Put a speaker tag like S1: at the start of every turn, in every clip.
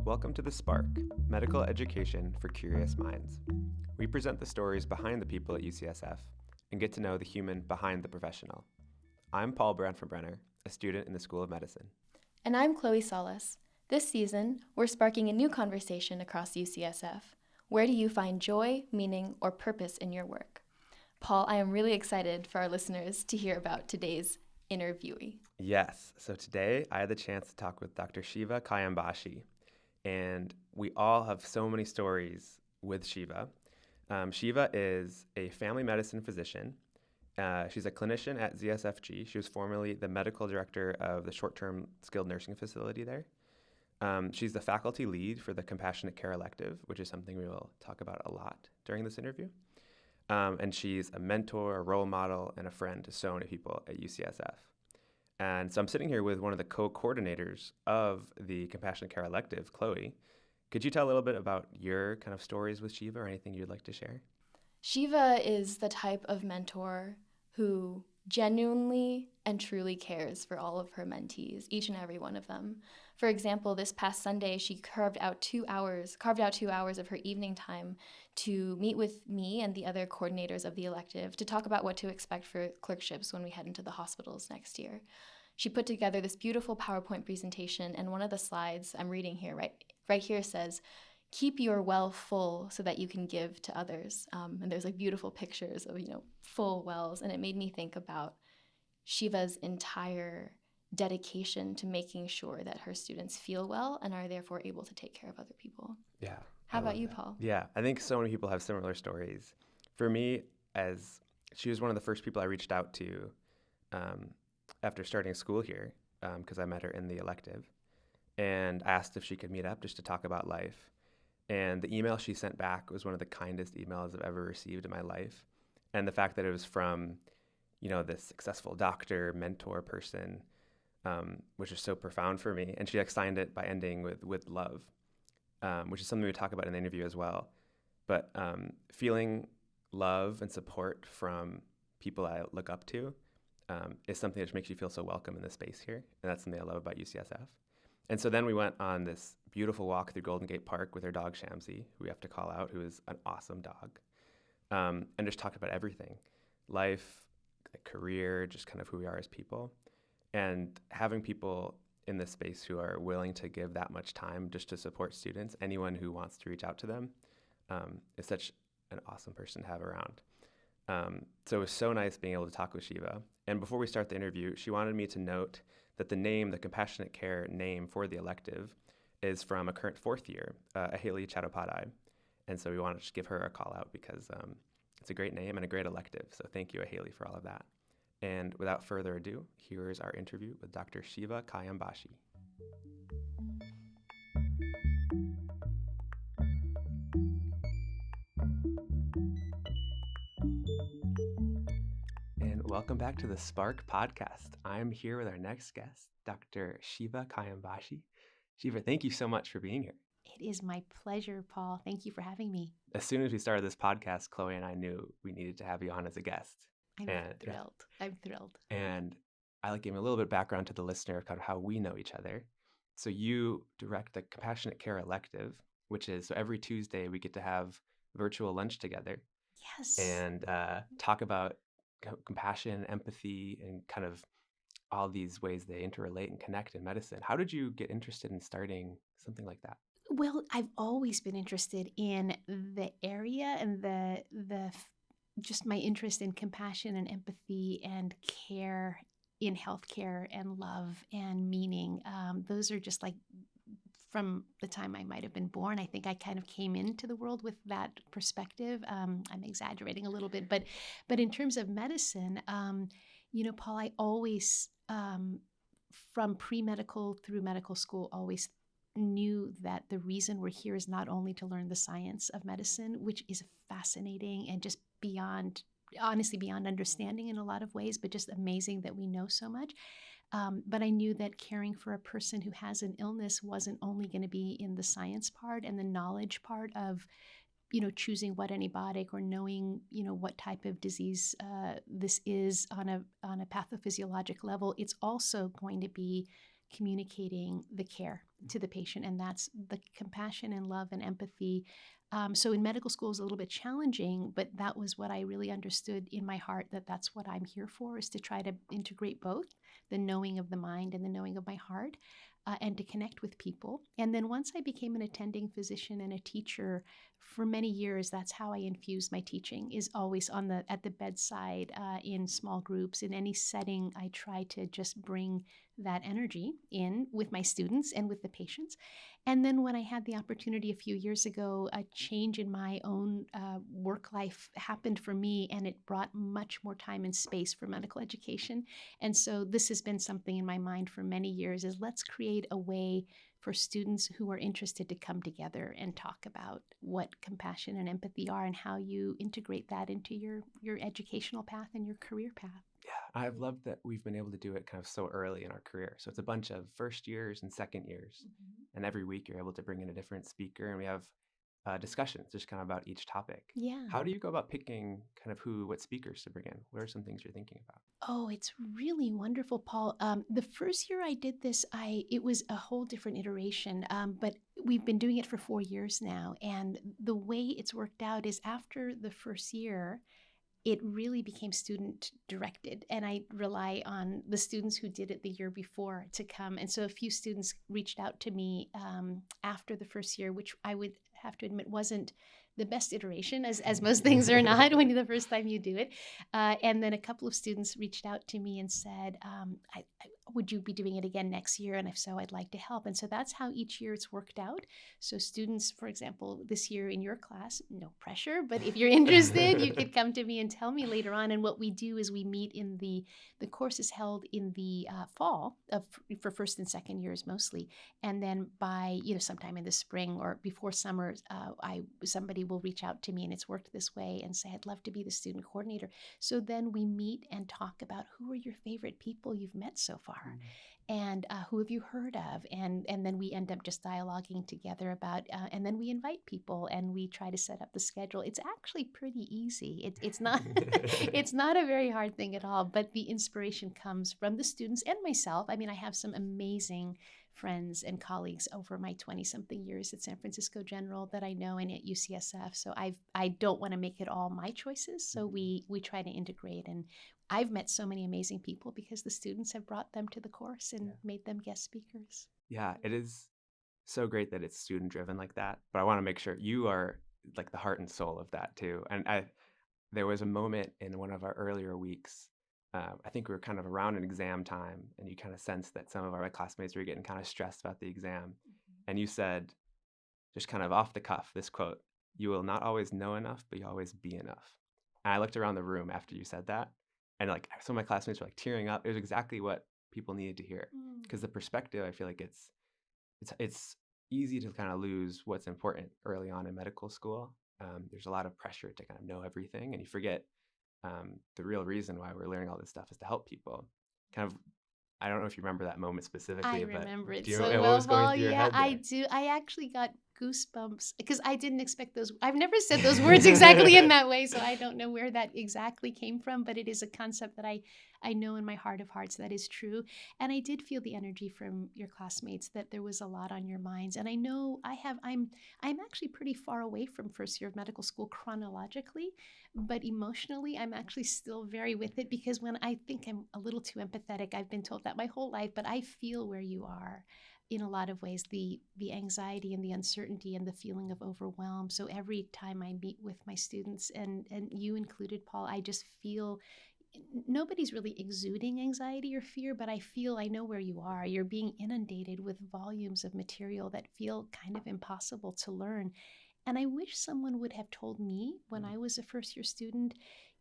S1: Welcome to The Spark, Medical Education for Curious Minds. We present the stories behind the people at UCSF and get to know the human behind the professional. I'm Paul Branford-Brenner, a student in the School of Medicine.
S2: And I'm Chloe Solis. This season, we're sparking a new conversation across UCSF. Where do you find joy, meaning, or purpose in your work? Paul, I am really excited for our listeners to hear about today's interviewee.
S1: Yes, so today I had the chance to talk with Dr. Shieva Khayam-Bashi, and we all have so many stories with Shieva. Shieva is a family medicine physician. She's a clinician at ZSFG. She was formerly the medical director of the short-term skilled nursing facility there. She's the faculty lead for the compassionate care elective, which is something we will talk about a lot during this interview. And she's a mentor, a role model, and a friend to so many people at UCSF. And so I'm sitting here with one of the co-coordinators of the compassionate care elective, Chloe. Could you tell a little bit about your kind of stories with Shieva or anything you'd like to share?
S2: Shieva is the type of mentor who genuinely and truly cares for all of her mentees, each and every one of them. For example, this past Sunday, she carved out 2 hours of her evening time to meet with me and the other coordinators of the elective to talk about what to expect for clerkships when we head into the hospitals next year. She put together this beautiful PowerPoint presentation, and one of the slides I'm reading here, right here says, "Keep your well full so that you can give to others." And there's like beautiful pictures of, full wells. And it made me think about Shieva's entire dedication to making sure that her students feel well and are therefore able to take care of other people.
S1: Yeah.
S2: How about you, Paul?
S1: Yeah, I think so many people have similar stories. For me, as she was one of the first people I reached out to after starting school here, because I met her in the elective, and asked if she could meet up just to talk about life. And the email she sent back was one of the kindest emails I've ever received in my life. And the fact that it was from, this successful doctor, mentor person, which is so profound for me. And she signed it by ending with love, which is something we talk about in the interview as well. But feeling love and support from people I look up to is something that makes you feel so welcome in the space here. And that's something I love about UCSF. And so then we went on this beautiful walk through Golden Gate Park with her dog, Shamsi, who we have to call out, who is an awesome dog, and just talked about everything, life, career, just kind of who we are as people. And having people in this space who are willing to give that much time just to support students, anyone who wants to reach out to them, is such an awesome person to have around. So it was so nice being able to talk with Shieva. And before we start the interview, she wanted me to note that the compassionate care name for the elective is from a current fourth year, Ahaley Chattopadhyay. And so we wanted to just give her a call out because it's a great name and a great elective. So thank you, Ahaley, for all of that. And without further ado, here is our interview with Dr. Shieva Khayam-Bashi. And welcome back to the Spark podcast. I'm here with our next guest, Dr. Shieva Khayam-Bashi. Shieva, thank you so much for being here.
S3: It is my pleasure, Paul. Thank you for having me.
S1: As soon as we started this podcast, Chloe and I knew we needed to have you on as a guest.
S3: I'm thrilled.
S1: And I give a little bit of background to the listener of kind of how we know each other. So you direct the compassionate care elective, which is, so every Tuesday we get to have virtual lunch together.
S3: Yes.
S1: And talk about compassion, empathy, and kind of all these ways they interrelate and connect in medicine. How did you get interested in starting something like that?
S3: Well, I've always been interested in the area and the just my interest in compassion and empathy and care in healthcare and love and meaning. Those are just from the time I might have been born. I think I kind of came into the world with that perspective. I'm exaggerating a little bit, but in terms of medicine, Paul, I always, from pre-medical through medical school, always knew that the reason we're here is not only to learn the science of medicine, which is fascinating and just beyond understanding in a lot of ways, but just amazing that we know so much. But I knew that caring for a person who has an illness wasn't only going to be in the science part and the knowledge part of, choosing what antibiotic or knowing, what type of disease this is on a pathophysiologic level. It's also going to be communicating the care to the patient, and that's the compassion and love and empathy. So in medical school, it was a little bit challenging, but that was what I really understood in my heart, that that's what I'm here for, is to try to integrate both the knowing of the mind and the knowing of my heart, and to connect with people. And then once I became an attending physician and a teacher, for many years, that's how I infused my teaching, is always at the bedside, in small groups. In any setting, I try to just bring that energy in with my students and with the patients. And then when I had the opportunity a few years ago, a change in my own work life happened for me, and it brought much more time and space for medical education. And so this has been something in my mind for many years, is let's create a way for students who are interested to come together and talk about what compassion and empathy are and how you integrate that into your educational path and your career path.
S1: Yeah, I've loved that we've been able to do it kind of so early in our career. So it's a bunch of first years and second years. And every week you're able to bring in a different speaker, and we have discussions just kind of about each topic.
S3: Yeah.
S1: How do you go about picking kind of what speakers to bring in? What are some things you're thinking about?
S3: Oh, it's really wonderful, Paul. The first year I did this, it was a whole different iteration, but we've been doing it for 4 years now. And the way it's worked out is, after the first year, it really became student directed, and I rely on the students who did it the year before to come. And so a few students reached out to me after the first year, which I would have to admit wasn't the best iteration, as most things are not when the first time you do it. And then a couple of students reached out to me and said, would you be doing it again next year? And if so, I'd like to help. And so that's how each year it's worked out. So students, for example, this year in your class, no pressure, but if you're interested, you could come to me and tell me later on. And what we do is we meet in the course is held in the fall for first and second years mostly. And then by, sometime in the spring or before summer, somebody will reach out to me, and it's worked this way, and say, I'd love to be the student coordinator. So then we meet and talk about, who are your favorite people you've met so far? And who have you heard of? And then we end up just dialoguing together about, and then we invite people and we try to set up the schedule. It's actually pretty easy. It's not it's not a very hard thing at all, but the inspiration comes from the students and myself. I mean, I have some amazing friends and colleagues over my 20-something years at San Francisco General that I know, and at UCSF. So I don't want to make it all my choices. So we try to integrate, and I've met so many amazing people because the students have brought them to the course and made them guest speakers.
S1: Yeah, it is so great that it's student driven like that. But I want to make sure you are like the heart and soul of that too. And there was a moment in one of our earlier weeks. I think we were kind of around an exam time, and you kind of sensed that some of our classmates were getting kind of stressed about the exam. And you said, just kind of off the cuff, this quote: "You will not always know enough, but you always be enough." And I looked around the room after you said that, and like some of my classmates were like tearing up. It was exactly what people needed to hear, because the perspective, I feel like it's easy to kind of lose what's important early on in medical school. There's a lot of pressure to kind of know everything, and you forget the real reason why we're learning all this stuff is to help people. Kind of, I don't know if you remember that moment specifically.
S3: I remember it
S1: do you
S3: so
S1: know what
S3: well,
S1: was going
S3: Paul.
S1: through your
S3: Yeah,
S1: head
S3: I
S1: there?
S3: do. I actually got goosebumps because I didn't expect those. I've never said those words exactly in that way, so I don't know where that exactly came from, but it is a concept that I know in my heart of hearts that is true. And I did feel the energy from your classmates, that there was a lot on your minds. And I know I'm actually pretty far away from first year of medical school chronologically, but emotionally I'm actually still very with it, because when I think I'm a little too empathetic, I've been told that my whole life, but I feel where you are in a lot of ways, the anxiety and the uncertainty and the feeling of overwhelm. So every time I meet with my students, and you included, Paul, I just feel nobody's really exuding anxiety or fear, but I know where you are. You're being inundated with volumes of material that feel kind of impossible to learn. And I wish someone would have told me when I was a first year student,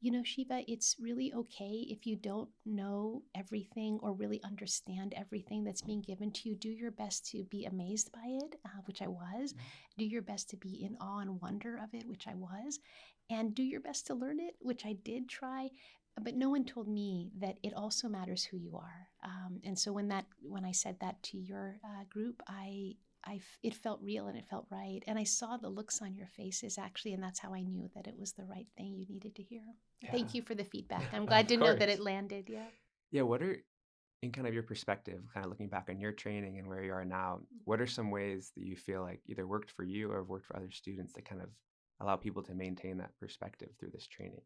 S3: Shieva, it's really okay if you don't know everything or really understand everything that's being given to you. Do your best to be amazed by it, which I was. Do your best to be in awe and wonder of it, which I was. And do your best to learn it, which I did try. But no one told me that it also matters who you are. And so when I said that to your group, it felt real and it felt right. And I saw the looks on your faces, actually, and that's how I knew that it was the right thing you needed to hear. Yeah. Thank you for the feedback. I'm glad to know that it landed. Yeah.
S1: Yeah. in kind of your perspective, kind of looking back on your training and where you are now, what are some ways that you feel like either worked for you or have worked for other students that kind of allow people to maintain that perspective through this training?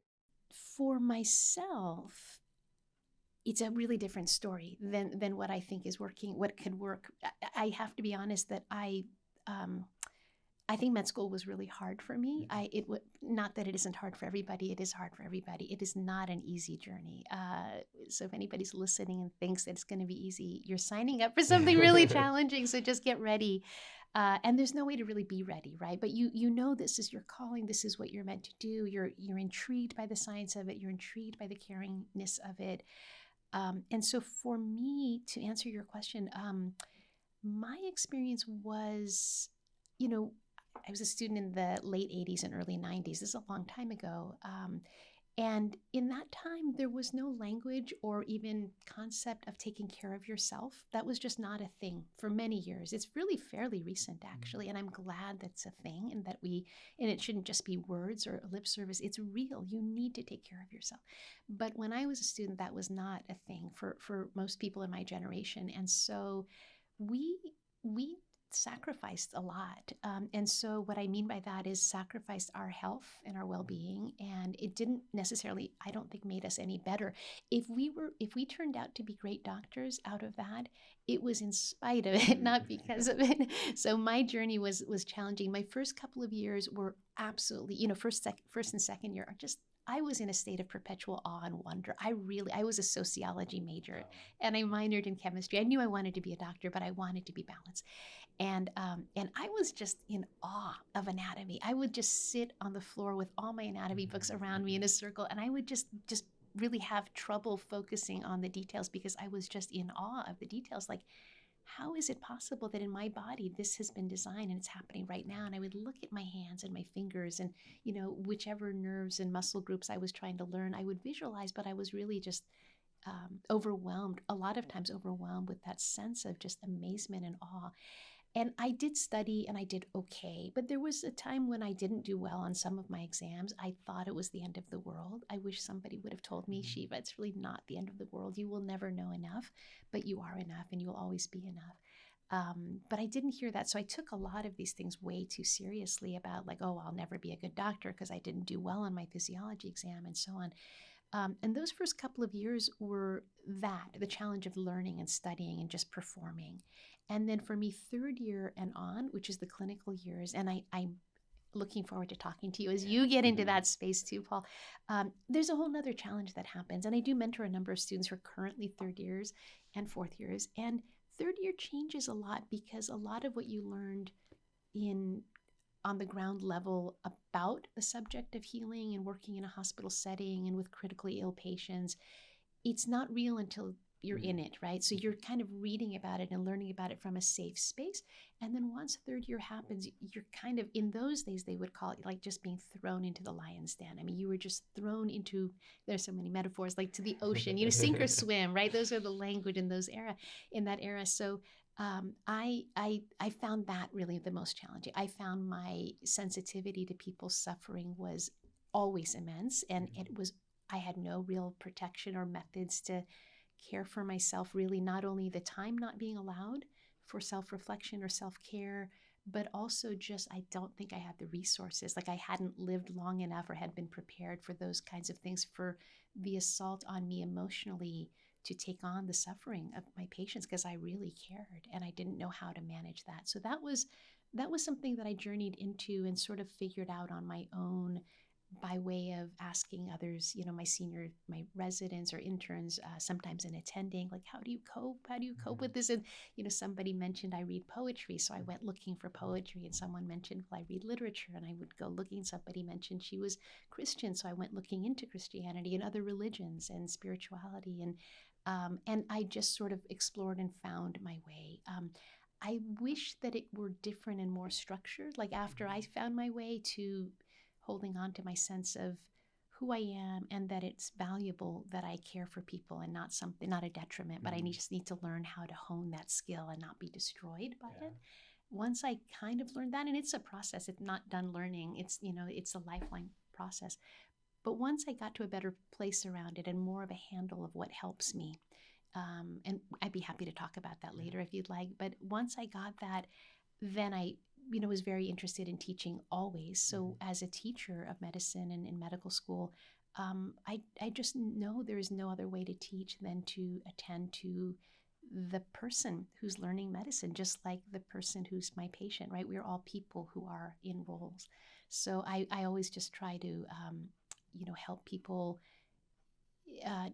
S3: For myself, it's a really different story than what I think is working, what could work. I have to be honest that I think med school was really hard for me. Not that it isn't hard for everybody. It is hard for everybody. It is not an easy journey. So if anybody's listening and thinks that it's going to be easy, you're signing up for something really challenging. So just get ready. And there's no way to really be ready, right? But you know this is your calling. This is what you're meant to do. You're intrigued by the science of it. You're intrigued by the caringness of it. And so for me, to answer your question, my experience was, I was a student in the late 80s and early 90s. This is a long time ago. And in that time, there was no language or even concept of taking care of yourself. That was just not a thing for many years. It's really fairly recent, actually. And I'm glad that's a thing and and it shouldn't just be words or lip service. It's real. You need to take care of yourself. But when I was a student, that was not a thing for most people in my generation. And so we sacrificed a lot. And so what I mean by that is sacrificed our health and our well-being. And it didn't necessarily, I don't think, made us any better. If we turned out to be great doctors out of that, it was in spite of it, not because of it. So my journey was challenging. My first couple of years were absolutely, first and second year are just, I was in a state of perpetual awe and wonder. I was a sociology major and I minored in chemistry. I knew I wanted to be a doctor, but I wanted to be balanced. And I was just in awe of anatomy. I would just sit on the floor with all my anatomy books around me in a circle, and I would just really have trouble focusing on the details because I was just in awe of the details. Like, how is it possible that in my body this has been designed and it's happening right now? And I would look at my hands and my fingers and, whichever nerves and muscle groups I was trying to learn, I would visualize, but I was really just overwhelmed, a lot of times overwhelmed with that sense of just amazement and awe. And I did study and I did okay, but there was a time when I didn't do well on some of my exams. I thought it was the end of the world. I wish somebody would have told me, Shieva, it's really not the end of the world. You will never know enough, but you are enough and you will always be enough. But I didn't hear that. So I took a lot of these things way too seriously about like, oh, I'll never be a good doctor because I didn't do well on my physiology exam and so on. And those first couple of years were the challenge of learning and studying and just performing. And then for me, third year and on, which is the clinical years, and I'm looking forward to talking to you as you get into that space too, Paul. There's a whole nother challenge that happens. And I do mentor a number of students who are currently third years and fourth years. And third year changes a lot because a lot of what you learned on the ground level about the subject of healing and working in a hospital setting and with critically ill patients, it's not real until you're in it, right? So you're kind of reading about it and learning about it from a safe space. And then once third year happens, you're kind of, in those days, they would call it like just being thrown into the lion's den. I mean, you were just thrown into, there's so many metaphors, like to the ocean, sink or swim, right? Those are the language in that era. So I found that really the most challenging. I found my sensitivity to people's suffering was always immense. And I had no real protection or methods to care for myself, really, not only the time not being allowed for self-reflection or self-care, but also just I don't think I had the resources. Like I hadn't lived long enough or had been prepared for those kinds of things, for the assault on me emotionally to take on the suffering of my patients because I really cared and I didn't know how to manage that. So that was something that I journeyed into and sort of figured out on my own by way of asking others, my residents or interns, sometimes in attending, like, how do you cope? How do you cope with this? And, somebody mentioned I read poetry. So I went looking for poetry, and someone mentioned, well, I read literature, and I would go looking. Somebody mentioned she was Christian. So I went looking into Christianity and other religions and spirituality. And I just sort of explored and found my way. I wish that it were different and more structured. Like after I found my way to holding on to my sense of who I am and that it's valuable that I care for people and not a detriment, but I just need to learn how to hone that skill and not be destroyed by it. Once I kind of learned that, and it's a process, it's not done learning, it's a lifelong process. But once I got to a better place around it and more of a handle of what helps me, And I'd be happy to talk about that later if you'd like. But once I got that, then I, was very interested in teaching always. So as a teacher of medicine and in medical school, I just know there is no other way to teach than to attend to the person who's learning medicine, just like the person who's my patient, right? We're all people who are in roles. So I always just try to, help people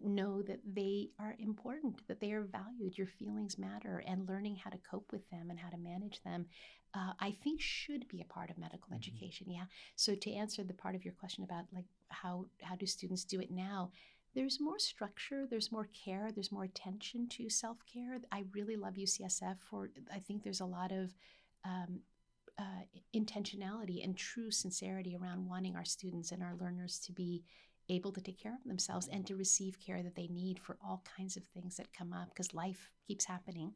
S3: know that they are important, that they are valued, your feelings matter, and learning how to cope with them and how to manage them, I think should be a part of medical education. Yeah. So to answer the part of your question about like how do students do it now, there's more structure, there's more care, there's more attention to self-care. I really love UCSF I think there's a lot of um, intentionality and true sincerity around wanting our students and our learners to be able to take care of themselves and to receive care that they need for all kinds of things that come up because life keeps happening.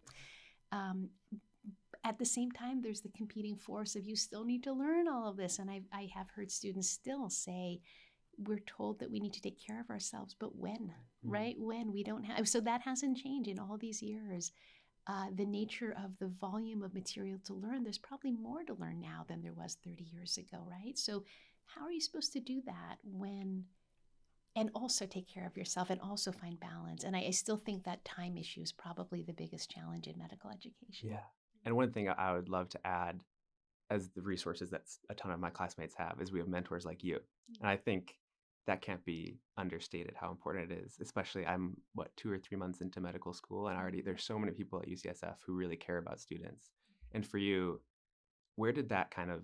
S3: At the same time, there's the competing force of you still need to learn all of this. And I have heard students still say, we're told that we need to take care of ourselves, but when, right? When we don't have, so that hasn't changed in all these years. The nature of the volume of material to learn, there's probably more to learn now than there was 30 years ago, right? So how are you supposed to do that and also take care of yourself and also find balance? And I still think that time issue is probably the biggest challenge in medical education.
S1: Yeah. And one thing I would love to add as the resources that a ton of my classmates have is we have mentors like you. And I think that can't be understated how important it is, especially I'm 2 or 3 months into medical school and already there's so many people at UCSF who really care about students. And for you, where did that kind of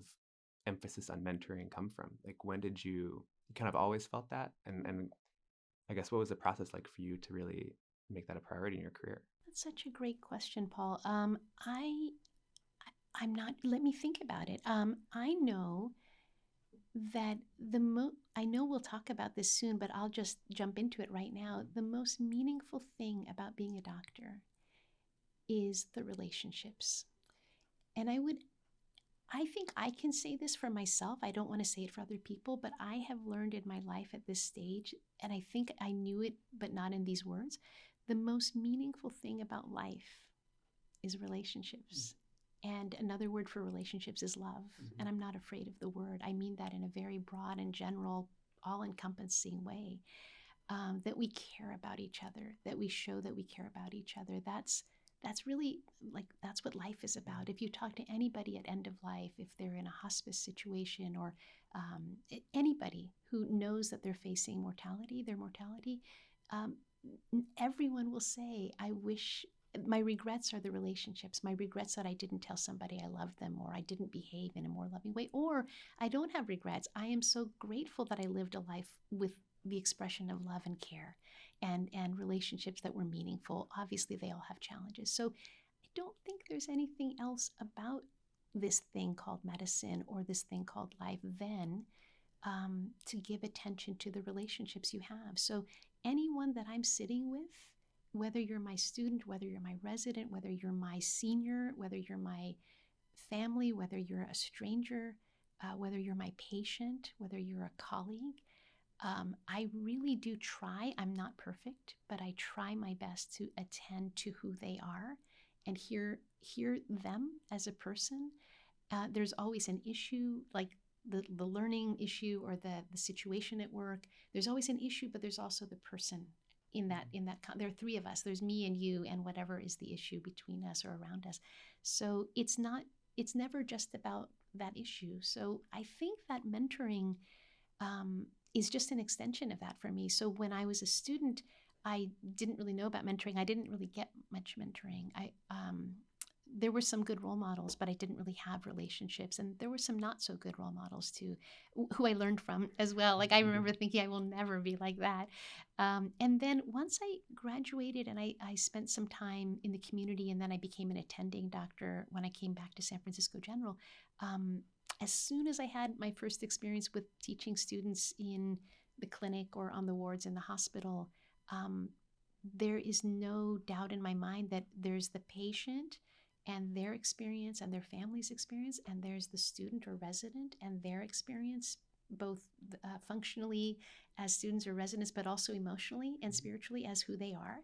S1: emphasis on mentoring come from? Like when did you kind of always felt that? And I guess what was the process like for you to really make that a priority in your career?
S3: That's such a great question, Paul. I'm not, let me think about it. I know that I know we'll talk about this soon, but I'll just jump into it right now. The most meaningful thing about being a doctor is the relationships. And I think I can say this for myself. I don't want to say it for other people, but I have learned in my life at this stage, and I think I knew it, but not in these words. The most meaningful thing about life is relationships. And another word for relationships is love. And I'm not afraid of the word. I mean that in a very broad and general, all-encompassing way. That we care about each other, that we show that we care about each other. That's really that's what life is about. If you talk to anybody at end of life, if they're in a hospice situation or anybody who knows that they're facing their mortality, everyone will say, I wish, my regrets are the relationships. My regrets that I didn't tell somebody I loved them, or I didn't behave in a more loving way, or I don't have regrets. I am so grateful that I lived a life with the expression of love and care and relationships that were meaningful. Obviously, they all have challenges. So I don't think there's anything else about this thing called medicine or this thing called life than to give attention to the relationships you have. So anyone that I'm sitting with, whether you're my student, whether you're my resident, whether you're my senior, whether you're my family, whether you're a stranger, whether you're my patient, whether you're a colleague, I really do try. I'm not perfect, but I try my best to attend to who they are and hear them as a person. There's always an issue, like the learning issue or the situation at work. There's always an issue, but there's also the person in that there are three of us. There's me and you and whatever is the issue between us or around us. So it's never just about that issue. So I think that mentoring is just an extension of that for me. So when I was a student, I didn't really know about mentoring. I didn't really get much mentoring. There were some good role models, but I didn't really have relationships. And there were some not so good role models too, who I learned from as well. Like I remember thinking I will never be like that. And then once I graduated and I spent some time in the community, and then I became an attending doctor when I came back to San Francisco General. As soon as I had my first experience with teaching students in the clinic or on the wards in the hospital, there is no doubt in my mind that there's the patient and their experience and their family's experience, and there's the student or resident and their experience, both functionally as students or residents, but also emotionally and spiritually as who they are.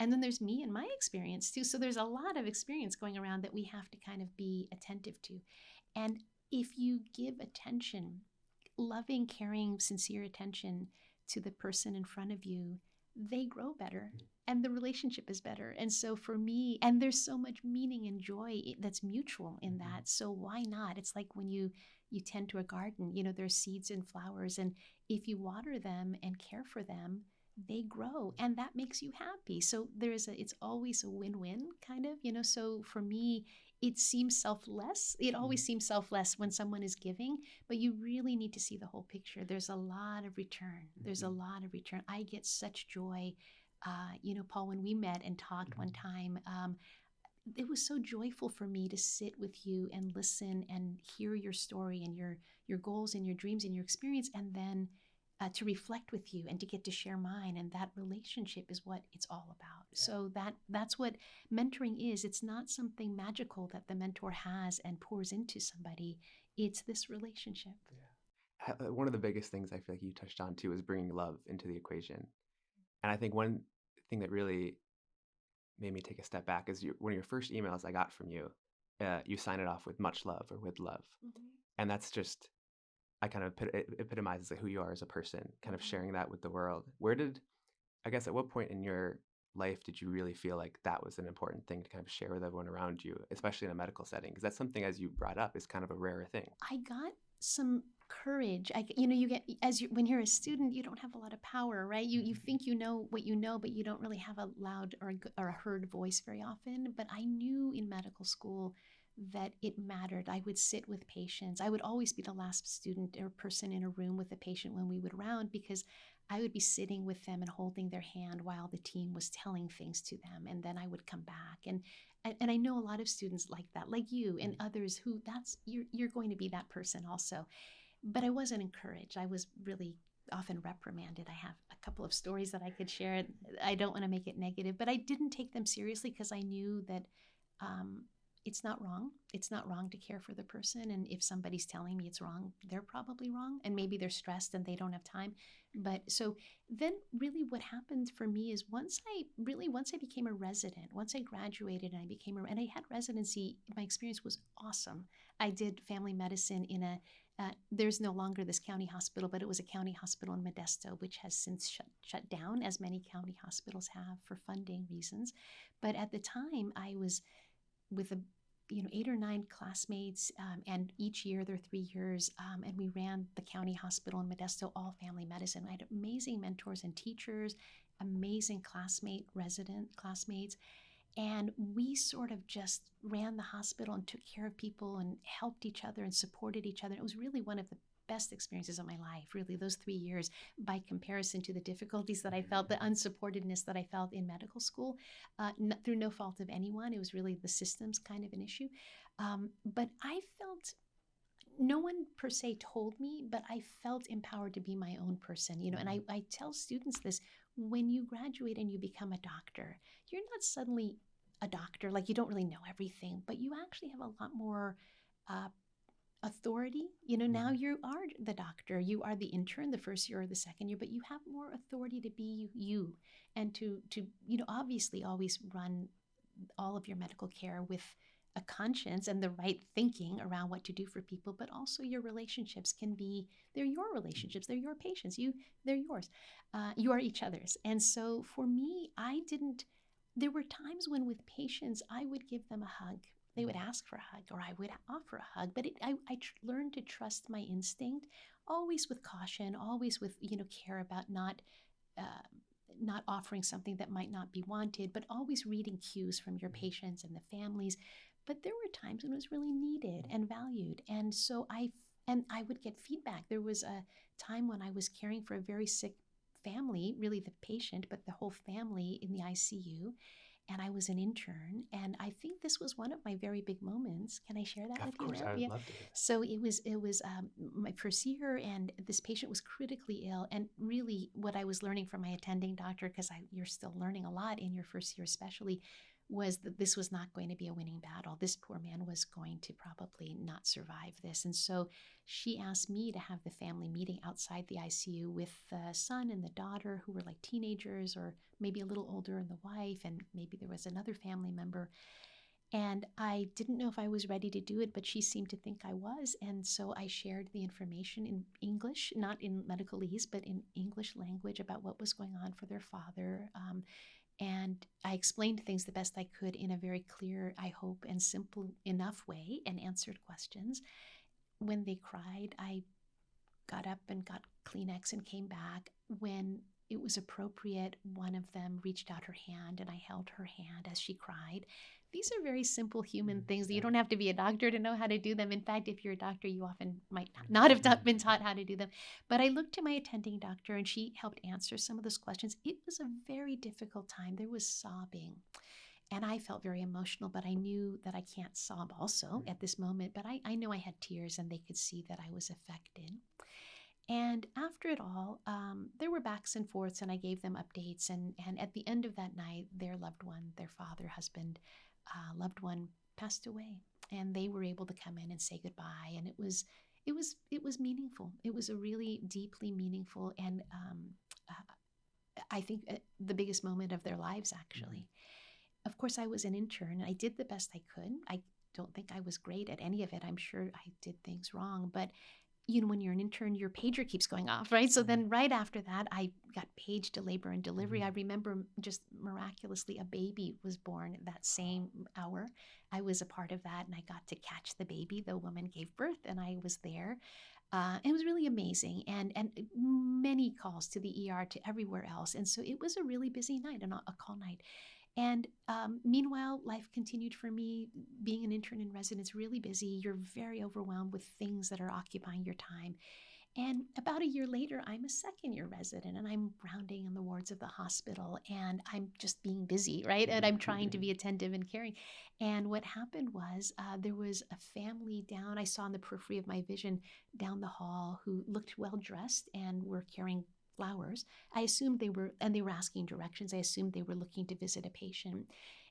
S3: And then there's me and my experience too. So there's a lot of experience going around that we have to kind of be attentive to. And if you give attention, loving, caring, sincere attention to the person in front of you, they grow better and the relationship is better. And so for me, and there's so much meaning and joy that's mutual in that. So why not? It's like when you tend to a garden, you know, there's seeds and flowers, and if you water them and care for them, they grow, and that makes you happy. So it's always a win-win kind of, you know. So for me, it seems selfless. It always seems selfless when someone is giving, but you really need to see the whole picture. There's a lot of return. There's a lot of return. I get such joy. You know, Paul, when we met and talked one time, it was so joyful for me to sit with you and listen and hear your story and your goals and your dreams and your experience, and then to reflect with you and to get to share mine. And that relationship is what it's all about. Yeah. So that's what mentoring is. It's not something magical that the mentor has and pours into somebody. It's this relationship.
S1: Yeah. One of the biggest things I feel like you touched on too is bringing love into the equation. And I think one thing that really made me take a step back is one of your first emails I got from you, you sign it off with much love or with love. And that's just, I kind of epitomizes like who you are as a person, kind of sharing that with the world. At what point in your life did you really feel like that was an important thing to kind of share with everyone around you, especially in a medical setting? Because that's something, as you brought up, is kind of a rare thing.
S3: I got some courage. You get, when you're a student, you don't have a lot of power, right? You think you know what you know, but you don't really have a loud or a heard voice very often. But I knew in medical school that it mattered. I would sit with patients. I would always be the last student or person in a room with a patient when we would round, because I would be sitting with them and holding their hand while the team was telling things to them. And then I would come back. And I know a lot of students like that, like you and others who you're going to be that person also. But I wasn't encouraged. I was really often reprimanded. I have a couple of stories that I could share. I don't want to make it negative, but I didn't take them seriously because I knew that it's not wrong. It's not wrong to care for the person. And if somebody's telling me it's wrong, they're probably wrong. And maybe they're stressed and they don't have time. But so then really what happened for me is once I became a resident, once I graduated and and I had residency, my experience was awesome. I did family medicine in there's no longer this county hospital, but it was a county hospital in Modesto, which has since shut down, as many county hospitals have for funding reasons. But at the time, I was with 8 or 9 classmates, and each year they're 3 years, and we ran the county hospital in Modesto, all family medicine. I had amazing mentors and teachers, amazing resident classmates, and we sort of just ran the hospital and took care of people and helped each other and supported each other. It was really one of the best experiences of my life, really, those 3 years, by comparison to the difficulties that I felt, the unsupportedness that I felt in medical school, through no fault of anyone. It was really the systems kind of an issue. But I felt, no one per se told me, but I felt empowered to be my own person, and I tell students this: when you graduate and you become a doctor, you're not suddenly a doctor, like you don't really know everything, but you actually have a lot more authority. Now you are the doctor, you are the intern the first year or the second year, but you have more authority to be you and to obviously always run all of your medical care with a conscience and the right thinking around what to do for people. But also your relationships they're your relationships, they're your patients, they're yours, you are each other's. And so for me, there were times when with patients I would give them a hug. They would ask for a hug, or I would offer a hug, but I learned to trust my instinct, always with caution, always with care about not offering something that might not be wanted, but always reading cues from your patients and the families. But there were times when it was really needed and valued, and so I would get feedback. There was a time when I was caring for a very sick family, really the patient, but the whole family in the ICU. And I was an intern, and I think this was one of my very big moments. Can I share that with you now?
S1: Of course, I would love to hear that.
S3: So it was my first year, and this patient was critically ill. And really, what I was learning from my attending doctor, because you're still learning a lot in your first year, especially, was that this was not going to be a winning battle. This poor man was going to probably not survive this. And so she asked me to have the family meeting outside the ICU with the son and the daughter, who were like teenagers or maybe a little older, and the wife, and maybe there was another family member. And I didn't know if I was ready to do it, but she seemed to think I was. And so I shared the information in English, not in medicalese, but in English language about what was going on for their father. And I explained things the best I could in a very clear, I hope, and simple enough way, and answered questions. When they cried, I got up and got Kleenex and came back. When it was appropriate, one of them reached out her hand and I held her hand as she cried. These are very simple human things. You don't have to be a doctor to know how to do them. In fact, if you're a doctor, you often might not have been taught how to do them. But I looked to my attending doctor and she helped answer some of those questions. It was a very difficult time. There was sobbing. And I felt very emotional, but I knew that I can't sob also at this moment. But I know I had tears and they could see that I was affected. And after it all, there were backs and forths, and I gave them updates. And at the end of that night, their loved one, their father, husband, loved one passed away, and they were able to come in and say goodbye. And it was meaningful. It was a really deeply meaningful, and I think the biggest moment of their lives, actually. Of course, I was an intern, and I did the best I could. I don't think I was great at any of it. I'm sure I did things wrong, but when you're an intern, your pager keeps going off, right? So then right after that, I got paged to labor and delivery. I remember just miraculously a baby was born that same hour. I was a part of that, and I got to catch the baby. The woman gave birth, and I was there. It was really amazing, and many calls to the ER, to everywhere else. And so it was a really busy night, and a call night. And meanwhile, life continued for me. Being an intern in residence, really busy. You're very overwhelmed with things that are occupying your time. And about a year later, I'm a second-year resident, and I'm rounding in the wards of the hospital, and I'm just being busy, right? And I'm trying to be attentive and caring. And what happened was there was a family down, I saw in the periphery of my vision down the hall, who looked well-dressed and were carrying flowers. I assumed they were asking directions. I assumed they were looking to visit a patient.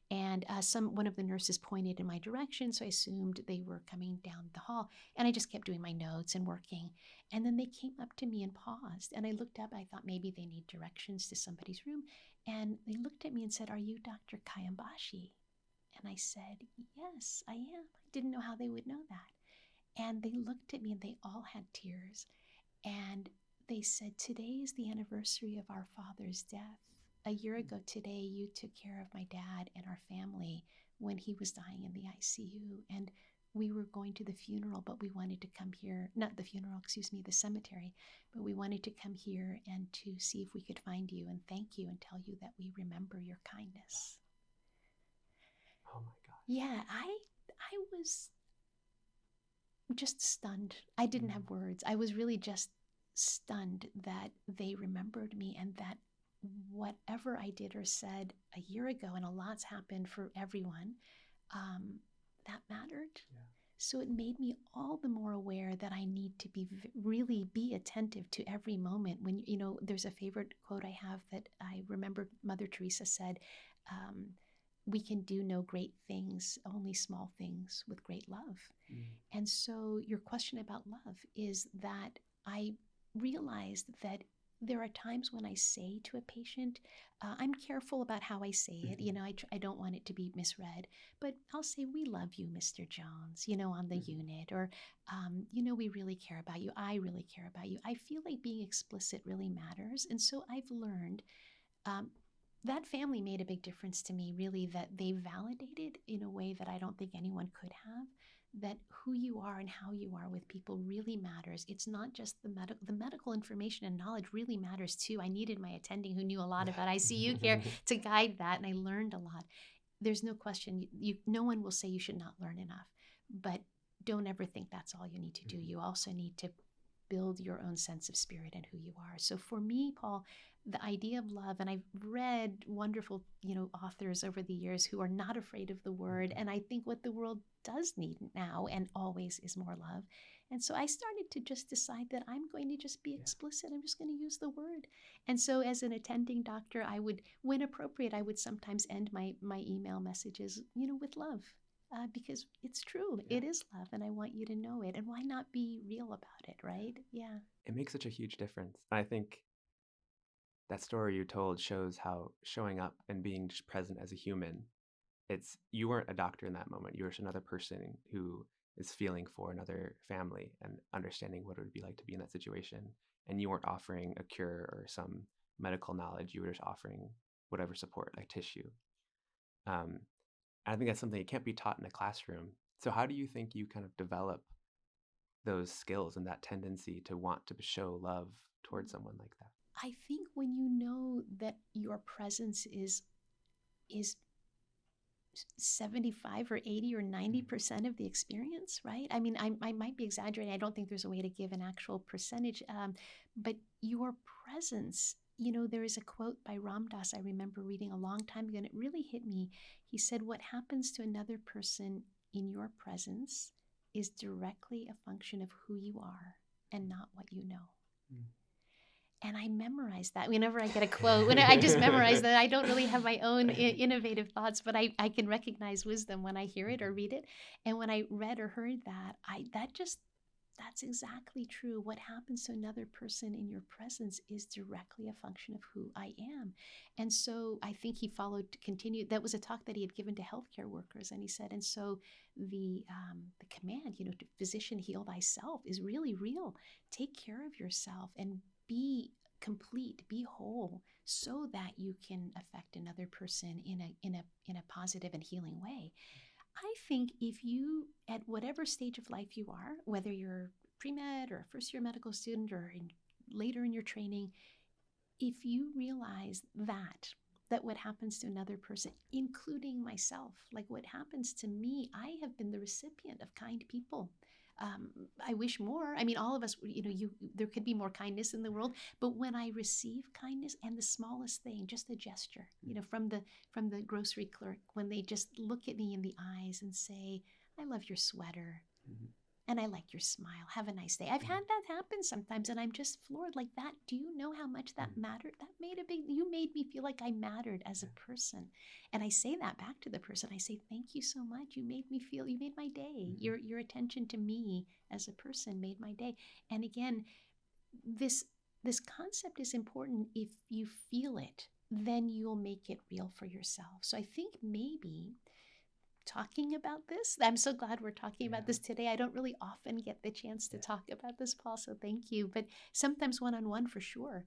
S3: And one of the nurses pointed in my direction, so I assumed they were coming down the hall. And I just kept doing my notes and working. And then they came up to me and paused. And I looked up. I thought maybe they need directions to somebody's room. And they looked at me and said, "Are you Dr. Khayam-Bashi?" And I said, "Yes, I am." I didn't know how they would know that. And they looked at me, and they all had tears. And they said, "Today is the anniversary of our father's death. A year ago today, you took care of my dad and our family when he was dying in the ICU. And we were going to the funeral, but we wanted to come here, not the funeral, the cemetery, but we wanted to come here and to see if we could find you and thank you and tell you that we remember your kindness."
S1: Oh my gosh.
S3: Yeah, I was just stunned. I didn't have words. I was really just stunned that they remembered me, and that whatever I did or said a year ago, and a lot's happened for everyone, that mattered.
S1: Yeah.
S3: So it made me all the more aware that I need to really be attentive to every moment. When, there's a favorite quote I have that I remember Mother Teresa said, "We can do no great things, only small things with great love." And so your question about love is that I realized that there are times when I say to a patient, I'm careful about how I say it. I don't want it to be misread, but I'll say, "We love you, Mr. Jones," on the unit, or, "We really care about you. I really care about you." I feel like being explicit really matters. And so I've learned that family made a big difference to me, really, that they validated in a way that I don't think anyone could have, that who you are and how you are with people really matters. It's not just the medical information and knowledge really matters too. I needed my attending who knew a lot about ICU care to guide that, and I learned a lot. There's no question, no one will say you should not learn enough, but don't ever think that's all you need to do. You also need to build your own sense of spirit and who you are. So for me, Paul, the idea of love, and I've read wonderful, authors over the years who are not afraid of the word. And I think what the world does need now and always is more love. And so I started to just decide that I'm going to just be explicit. I'm just going to use the word. And so as an attending doctor, I would, when appropriate, I would sometimes end my email messages, with love. Because it's true. It is love, and I want you to know it. And why not be real about it, right? Yeah.
S1: It makes such a huge difference. I think that story you told shows how showing up and being just present as a human, you weren't a doctor in that moment. You were just another person who is feeling for another family and understanding what it would be like to be in that situation. And you weren't offering a cure or some medical knowledge. You were just offering whatever support, like tissue. And I think that's something that can't be taught in a classroom. So how do you think you kind of develop those skills and that tendency to want to show love towards someone like that?
S3: I think when you know that your presence is 75 or 80 or 90% of the experience, right? I mean, I might be exaggerating. I don't think there's a way to give an actual percentage, but your presence, there is a quote by Ram Dass I remember reading a long time ago, and it really hit me. He said, what happens to another person in your presence is directly a function of who you are and not what you know. And I memorize that. Whenever I get a quote, I just memorize that. I don't really have my own innovative thoughts, but I can recognize wisdom when I hear it or read it. And when I read or heard that, that's exactly true. What happens to another person in your presence is directly a function of who I am. And so I think he continued. That was a talk that he had given to healthcare workers. And he said, and so the command, to physician, heal thyself is really real. Take care of yourself and be complete, be whole, so that you can affect another person in a positive and healing way. I think if you, at whatever stage of life you are, whether you're pre-med or a first-year medical student or later in your training, if you realize that what happens to another person, including myself, like what happens to me, I have been the recipient of kind people. I wish more. I mean, all of us, there could be more kindness in the world. But when I receive kindness, and the smallest thing, just a gesture, from the grocery clerk, when they just look at me in the eyes and say, "I love your sweater," and "I like your smile. Have a nice day." I've had that happen sometimes, and I'm just floored like that. Do you know how much that mattered? You made me feel like I mattered as a person. And I say that back to the person. I say, "Thank you so much. You made my day. Your attention to me as a person made my day." And again, this concept is important. If you feel it, then you'll make it real for yourself. So I think maybe talking about this. I'm so glad we're talking about this today. I don't really often get the chance to talk about this, Paul, so thank you. But sometimes one-on-one for sure.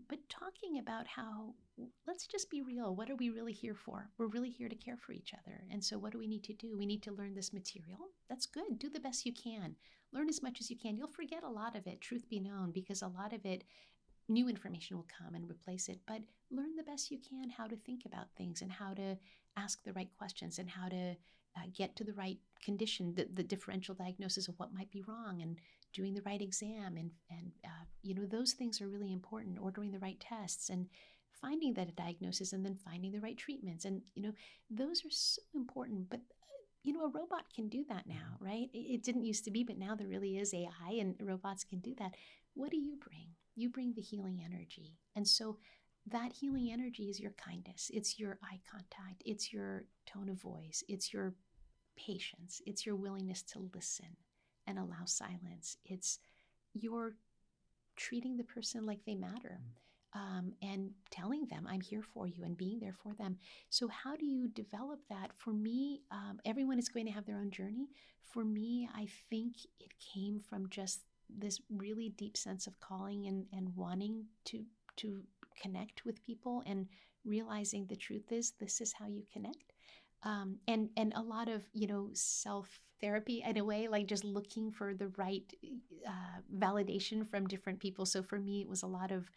S3: But talking about how, let's just be real. What are we really here for? We're really here to care for each other. And so what do we need to do? We need to learn this material. That's good. Do the best you can. Learn as much as you can. You'll forget a lot of it, truth be known, because a lot of it, new information will come and replace it. But learn the best you can how to think about things and how to ask the right questions and how to get to the right condition, the differential diagnosis of what might be wrong, and doing the right exam. And those things are really important. Ordering the right tests and finding that a diagnosis and then finding the right treatments. And, those are so important. But a robot can do that now, right? It didn't used to be, but now there really is AI and robots can do that. What do you bring? You bring the healing energy. And so that healing energy is your kindness. It's your eye contact. It's your tone of voice. It's your patience. It's your willingness to listen and allow silence. It's your treating the person like they matter. And telling them, I'm here for you, and being there for them. So how do you develop that? For me, everyone is going to have their own journey. For me, I think it came from just this really deep sense of calling and wanting to connect with people, and realizing the truth is this is how you connect. And a lot of, self-therapy in a way, like just looking for the right validation from different people. So for me, it was a lot of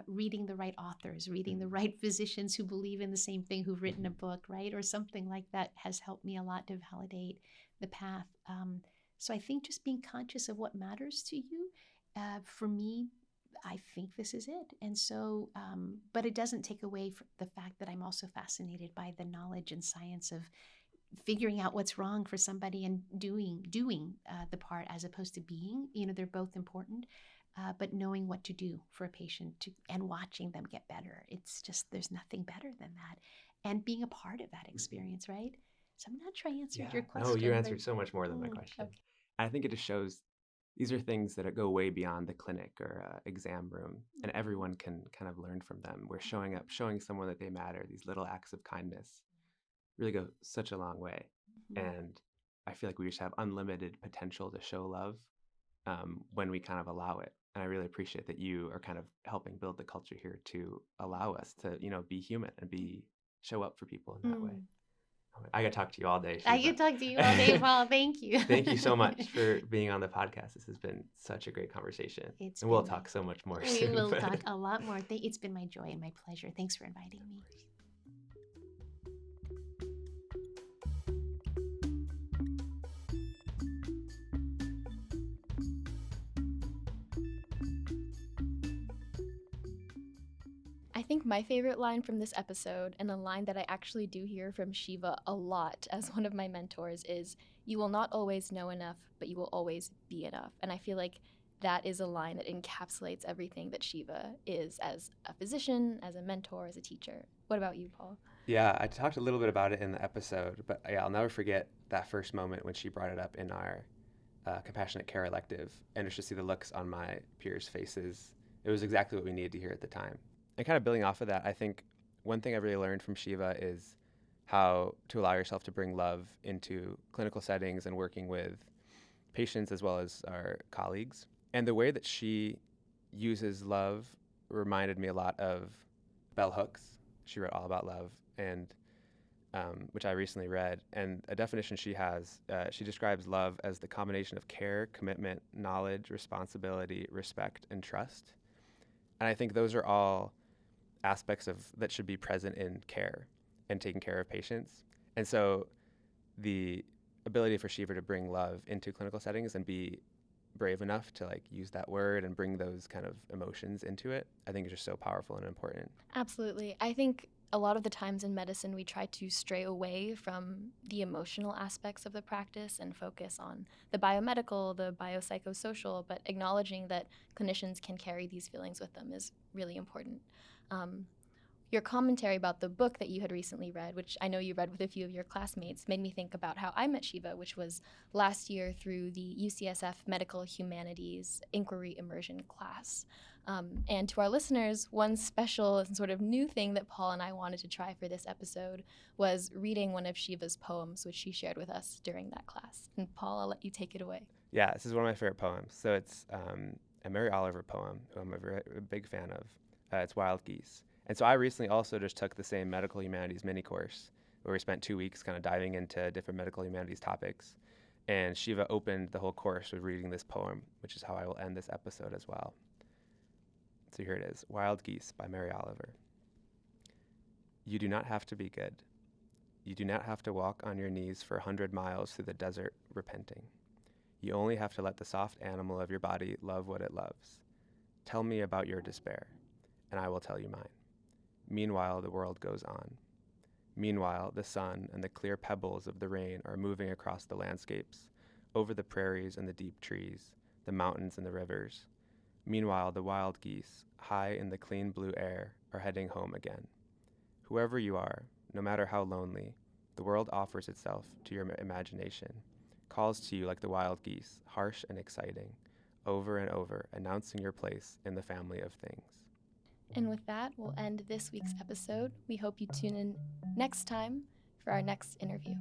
S3: reading the right authors, reading the right physicians who believe in the same thing, who've written a book, right? Or something like that has helped me a lot to validate the path. So I think just being conscious of what matters to you, for me, I think this is it. And so, but it doesn't take away from the fact that I'm also fascinated by the knowledge and science of figuring out what's wrong for somebody and doing the part as opposed to being. They're both important, but knowing what to do for a patient and watching them get better. It's just, there's nothing better than that. And being a part of that experience, right? So I'm not sure I answered your question.
S1: No, you answered so much more than my question.
S3: Okay.
S1: I think it just shows these are things that go way beyond the clinic or exam room, and everyone can kind of learn from them. We're showing up, showing someone that they matter. These little acts of kindness really go such a long way. And I feel like we just have unlimited potential to show love when we kind of allow it. And I really appreciate that you are kind of helping build the culture here to allow us to, be human and show up for people in that way. I could talk to you all day, Shieva.
S3: I could talk to you all day, Paul. Thank you.
S1: Thank you so much for being on the podcast. This has been such a great conversation. We'll talk so much more soon.
S3: We will talk a lot more. It's been my joy and my pleasure. Thanks for inviting me.
S2: I think my favorite line from this episode, and a line that I actually do hear from Shieva a lot as one of my mentors, is, "You will not always know enough, but you will always be enough." And I feel like that is a line that encapsulates everything that Shieva is as a physician, as a mentor, as a teacher. What about you, Paul?
S1: Yeah, I talked a little bit about it in the episode, but I'll never forget that first moment when she brought it up in our compassionate care elective, and just to see the looks on my peers' faces. It was exactly what we needed to hear at the time. And kind of building off of that, I think one thing I've really learned from Shieva is how to allow yourself to bring love into clinical settings and working with patients as well as our colleagues. And the way that she uses love reminded me a lot of Bell Hooks. She wrote All About Love, and which I recently read. And a definition she has, she describes love as the combination of care, commitment, knowledge, responsibility, respect, and trust. And I think those are all aspects that should be present in care and taking care of patients. And so the ability for Shieva to bring love into clinical settings and be brave enough to use that word and bring those kind of emotions into it, I think is just so powerful and important.
S2: Absolutely. I think a lot of the times in medicine we try to stray away from the emotional aspects of the practice and focus on the biomedical, the biopsychosocial, but acknowledging that clinicians can carry these feelings with them is really important. Your commentary about the book that you had recently read, which I know you read with a few of your classmates, made me think about how I met Shieva, which was last year through the UCSF Medical Humanities Inquiry Immersion class. And to our listeners, one special and sort of new thing that Paul and I wanted to try for this episode was reading one of Shieva's poems, which she shared with us during that class. And Paul, I'll let you take it away.
S1: Yeah, this is one of my favorite poems. So it's a Mary Oliver poem, who I'm a big fan of. It's Wild Geese. And so I recently also just took the same medical humanities mini course where we spent 2 weeks kind of diving into different medical humanities topics. And Shieva opened the whole course with reading this poem, which is how I will end this episode as well. So here it is, Wild Geese by Mary Oliver. You do not have to be good. You do not have to walk on your knees for 100 miles through the desert repenting. You only have to let the soft animal of your body love what it loves. Tell me about your despair, and I will tell you mine. Meanwhile, the world goes on. Meanwhile, the sun and the clear pebbles of the rain are moving across the landscapes, over the prairies and the deep trees, the mountains and the rivers. Meanwhile, the wild geese, high in the clean blue air, are heading home again. Whoever you are, no matter how lonely, the world offers itself to your imagination, calls to you like the wild geese, harsh and exciting, over and over, announcing your place in the family of things.
S2: And with that, we'll end this week's episode. We hope you tune in next time for our next interview.